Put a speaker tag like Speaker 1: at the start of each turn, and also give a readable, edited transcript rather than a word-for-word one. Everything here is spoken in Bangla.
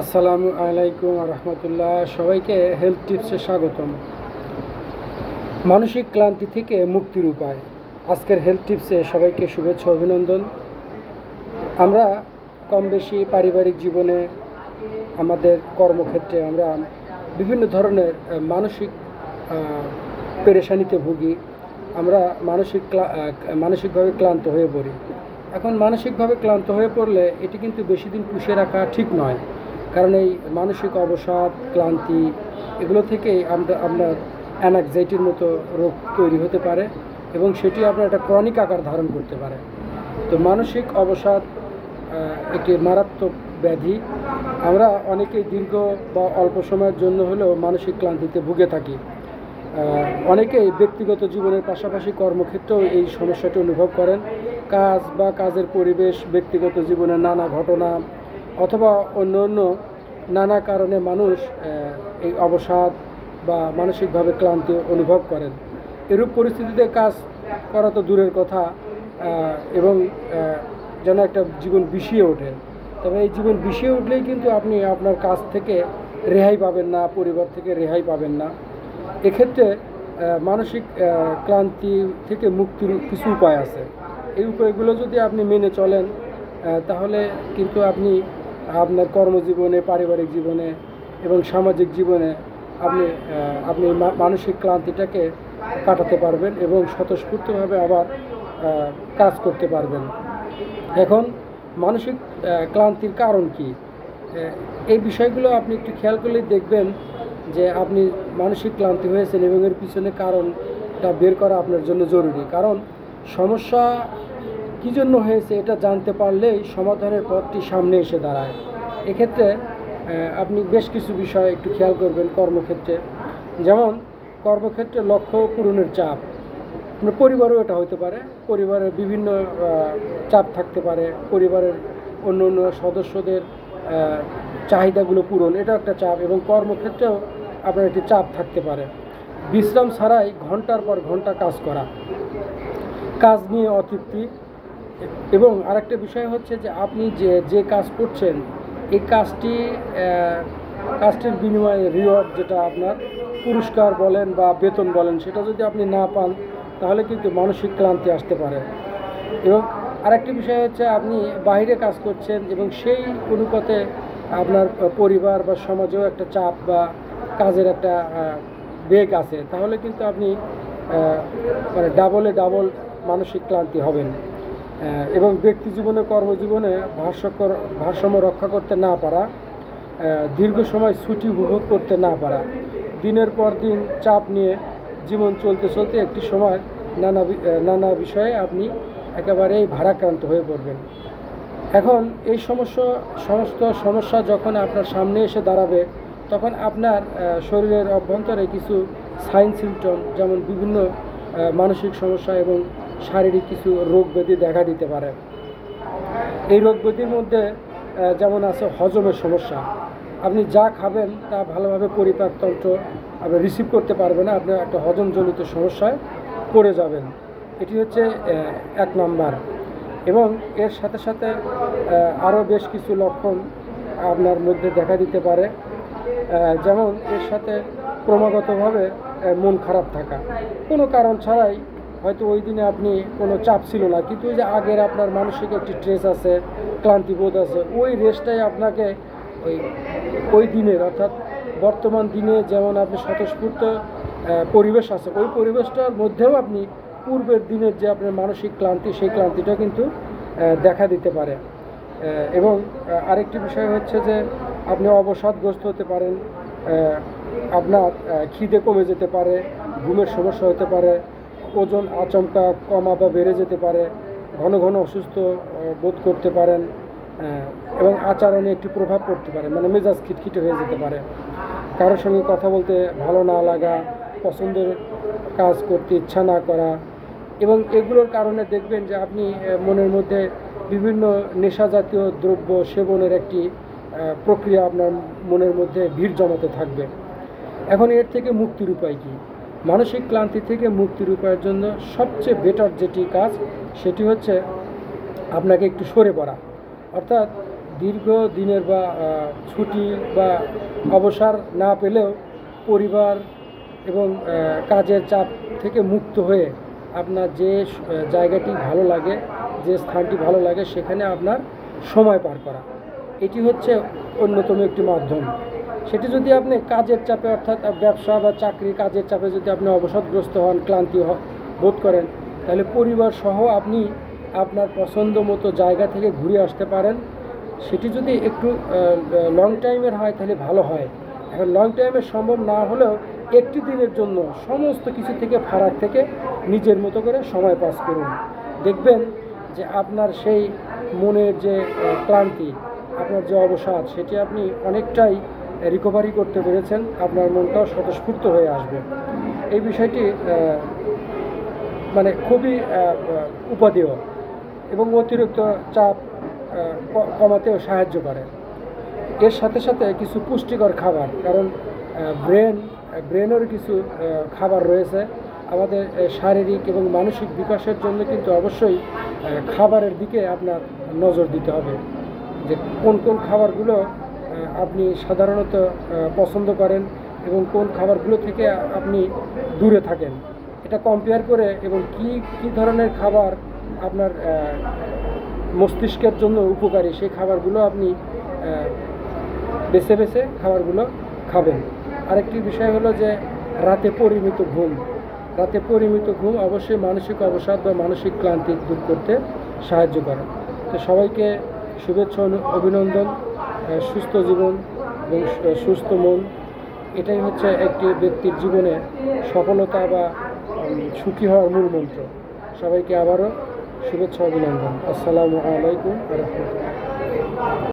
Speaker 1: আসসালামু আলাইকুম রহমতুল্লাহ। সবাইকে হেলথ টিপসে স্বাগতম। মানসিক ক্লান্তি থেকে মুক্তির উপায়। আজকের হেলথ টিপসে সবাইকে শুভেচ্ছা অভিনন্দন। আমরা কম বেশি পারিবারিক জীবনে, আমাদের কর্মক্ষেত্রে আমরা বিভিন্ন ধরনের মানসিক পেরেশানিতে ভুগি। আমরা মানসিকভাবে ক্লান্ত হয়ে পড়ি। এখন মানসিকভাবে ক্লান্ত হয়ে পড়লে এটি কিন্তু বেশি দিন পুষে রাখা ঠিক নয়, কারণ এই মানসিক অবসাদ, ক্লান্তি এগুলো থেকেই আপনার অ্যাংজাইটির মতো রোগ তৈরি হতে পারে এবং সেটি আপনার একটা ক্রনিক আকার ধারণ করতে পারে। তো মানসিক অবসাদ একটি মারাত্মক ব্যাধি। আমরা অনেকেই দীর্ঘ বা অল্প সময়ের জন্য হলেও মানসিক ক্লান্তিতে ভুগে থাকি। অনেকেই ব্যক্তিগত জীবনের পাশাপাশি কর্মক্ষেত্রেও এই সমস্যাটি অনুভব করেন। কাজ বা কাজের পরিবেশ, ব্যক্তিগত জীবনের নানা ঘটনা অথবা অন্য অন্য নানা কারণে মানুষ এই অবসাদ বা মানসিকভাবে ক্লান্তি অনুভব করেন। এরূপ পরিস্থিতিতে কাজ করা তো দূরের কথা, এবং যেন একটা জীবন বিষিয়ে ওঠে। তবে এই জীবন বিষিয়ে উঠলেই কিন্তু আপনি আপনার কাজ থেকে রেহাই পাবেন না, পরিবার থেকে রেহাই পাবেন না। এক্ষেত্রে মানসিক ক্লান্তি থেকে মুক্তির কিছু উপায় আছে। এই উপায়গুলো যদি আপনি মেনে চলেন তাহলে কিন্তু আপনি আপনার কর্মজীবনে, পারিবারিক জীবনে এবং সামাজিক জীবনে আপনি মানসিক ক্লান্তিটাকে কাটাতে পারবেন এবং স্বতঃস্ফূর্তভাবে আবার কাজ করতে পারবেন। এখন মানসিক ক্লান্তির কারণ কি, এই বিষয়গুলো আপনি একটু খেয়াল করলেই দেখবেন যে আপনি মানসিক ক্লান্তি হয়েছেন এবং এর পিছনে কারণটা বের করা আপনার জন্য জরুরি। কারণ সমস্যা কী জন্য হয়েছে এটা জানতে পারলেই সমাধানের পথটি সামনে এসে দাঁড়ায়। এক্ষেত্রে আপনি বেশ কিছু বিষয় একটু খেয়াল করবেন। কর্মক্ষেত্রে, যেমন কর্মক্ষেত্রে লক্ষ্য পূরণের চাপ, আপনার পরিবারেও এটা হতে পারে। পরিবারের বিভিন্ন চাপ থাকতে পারে, পরিবারের অন্য অন্য সদস্যদের চাহিদাগুলো পূরণ, এটা একটা চাপ। এবং কর্মক্ষেত্রেও আপনার একটি চাপ থাকতে পারে। বিশ্রাম ছাড়াই ঘন্টার পর ঘন্টা কাজ করা, কাজ নিয়ে অতৃপ্তি। এবং আরেকটা বিষয় হচ্ছে যে আপনি যে কাজ করছেন এই কাজটির বিনিময়ে রিওয়ার্ড, যেটা আপনার পুরস্কার বলেন বা বেতন বলেন, সেটা যদি আপনি না পান তাহলে কিন্তু মানসিক ক্লান্তি আসতে পারে। এবং আরেকটি বিষয় হচ্ছে আপনি বাইরে কাজ করছেন এবং সেই অনুপাতে আপনার পরিবার বা সমাজেও একটা চাপ বা কাজের একটা বেগ আছে, তাহলে কিন্তু আপনি মানে ডাবল মানসিক ক্লান্তি হবেন। এবং ব্যক্তি জীবনে, কর্মজীবনে ভারসাম্য রক্ষা করতে না পারা, দীর্ঘ সময় ছুটি উপভোগ করতে না পারা, দিনের পর দিন চাপ নিয়ে জীবন চলতে চলতে একটি সময় নানা বিষয়ে আপনি একেবারেই ভারাক্রান্ত হয়ে পড়বেন। এখন এই সমস্ত সমস্যা যখন আপনার সামনে এসে দাঁড়াবে, তখন আপনার শরীরের অভ্যন্তরে কিছু সাইন সিমটম, যেমন বিভিন্ন মানসিক সমস্যা এবং শারীরিক কিছু রোগ ব্যাধি দেখা দিতে পারে। এই রোগ ব্যাধির মধ্যে যেমন আছে হজমের সমস্যা। আপনি যা খাবেন তা ভালোভাবে পরিপাকতন্ত্র আপনি রিসিভ করতে পারবে না, আপনি একটা হজমজনিত সমস্যায় পড়ে যাবেন। এটি হচ্ছে 1 নাম্বার। এবং এর সাথে সাথে আরও বেশ কিছু লক্ষণ আপনার মধ্যে দেখা দিতে পারে, যেমন এর সাথে ক্রমাগতভাবে মন খারাপ থাকা, কোনো কারণ ছাড়াই। হয়তো ওই দিনে আপনি কোনো চাপ ছিল না, কিন্তু ওই যে আগের আপনার মানসিক একটি স্ট্রেস আছে, ক্লান্তিবোধ আছে, ওই রেস্টটাই আপনাকে ওই দিনের, অর্থাৎ বর্তমান দিনে যেমন আপনি স্বতঃস্ফূর্ত পরিবেশ আছে, ওই পরিবেশটার মধ্যেও আপনি পূর্বের দিনের যে আপনার মানসিক ক্লান্তি, সেই ক্লান্তিটা কিন্তু দেখা দিতে পারে। এবং আরেকটি বিষয় হচ্ছে যে আপনি অবসাদগ্রস্ত হতে পারেন, আপনার খিদে কমে যেতে পারে, ঘুমের সমস্যা হতে পারে, ওজন আচমকা কমা বা বেড়ে যেতে পারে, ঘন ঘন অসুস্থ বোধ করতে পারেন, এবং আচরণে একটি প্রভাব পড়তে পারে, মানে মেজাজ খিটখিটে হয়ে যেতে পারে, কারোর সঙ্গে কথা বলতে ভালো না লাগা, পছন্দের কাজ করতে ইচ্ছা না করা। এবং এগুলোর কারণে দেখবেন যে আপনি মনের মধ্যে বিভিন্ন নেশা জাতীয় দ্রব্য সেবনের একটি প্রক্রিয়া আপনার মনের মধ্যে ভিড় জমাতে থাকবে। এখন এর থেকে মুক্তির উপায় কী? মানসিক ক্লান্তি থেকে মুক্তির উপায়ের জন্য সবচেয়ে বেটার যেটি কাজ, সেটি হচ্ছে আপনাকে একটু সরে পড়া, অর্থাৎ দীর্ঘ দিনের বা ছুটি বা অবসর না পেলেও পরিবার এবং কাজের চাপ থেকে মুক্ত হয়ে আপনার যে জায়গাটি ভালো লাগে, যে স্থানটি ভালো লাগে, সেখানে আপনার সময় পার করা, এটি হচ্ছে অন্যতম একটি মাধ্যম। সেটি যদি আপনি কাজের চাপে, অর্থাৎ ব্যবসা বা চাকরি কাজের চাপে যদি আপনি অবসাদগ্রস্ত হন, ক্লান্তি বোধ করেন, তাহলে পরিবার সহ আপনি আপনার পছন্দ মতো জায়গা থেকে ঘুরে আসতে পারেন। সেটি যদি একটু লং টাইমের হয় তাহলে ভালো হয়। এখন লং টাইমের সম্ভব না হলেও একটি দিনের জন্য সমস্ত কিছু থেকে ফারাক থেকে নিজের মতো করে সময় পাস করুন। দেখবেন যে আপনার সেই মনের যে ক্লান্তি, আপনার যে অবসাদ, সেটি আপনি অনেকটাই রিকভারি করতে পেরেছেন, আপনার মনটাও স্বতঃস্ফূর্ত হয়ে আসবে। এই বিষয়টি মানে খুবই উপাদেয় এবং অতিরিক্ত চাপ কমাতেও সাহায্য করে। এর সাথে সাথে কিছু পুষ্টিকর খাবার, কারণ ব্রেনের কিছু খাবার রয়েছে। আমাদের শারীরিক এবং মানসিক বিকাশের জন্য কিন্তু অবশ্যই খাবারের দিকে আপনার নজর দিতে হবে, যে কোন কোন খাবারগুলো আপনি সাধারণত পছন্দ করেন এবং কোন খাবারগুলো থেকে আপনি দূরে থাকেন। এটা কম্পেয়ার করে এবং কি ধরনের খাবার আপনার মস্তিষ্কের জন্য উপকারী, সেই খাবারগুলো আপনি বেছে বেছে খাবারগুলো খাবেন। আরেকটি বিষয় হলো যে রাতে পরিমিত ঘুম অবশ্যই মানসিক অবসাদ বা মানসিক ক্লান্তি দূর করতে সাহায্য করে। তো সবাইকে শুভেচ্ছা, অভিনন্দন। সুস্থ জীবন এবং সুস্থ মন, এটাই হচ্ছে একটি ব্যক্তির জীবনে সফলতা বা সুখী হওয়ার মূল মন্ত্র। সবাইকে আবারও শুভেচ্ছা, অভিনন্দন। আসসালামু আলাইকুম ওয়া রাহমাতুল্লাহ।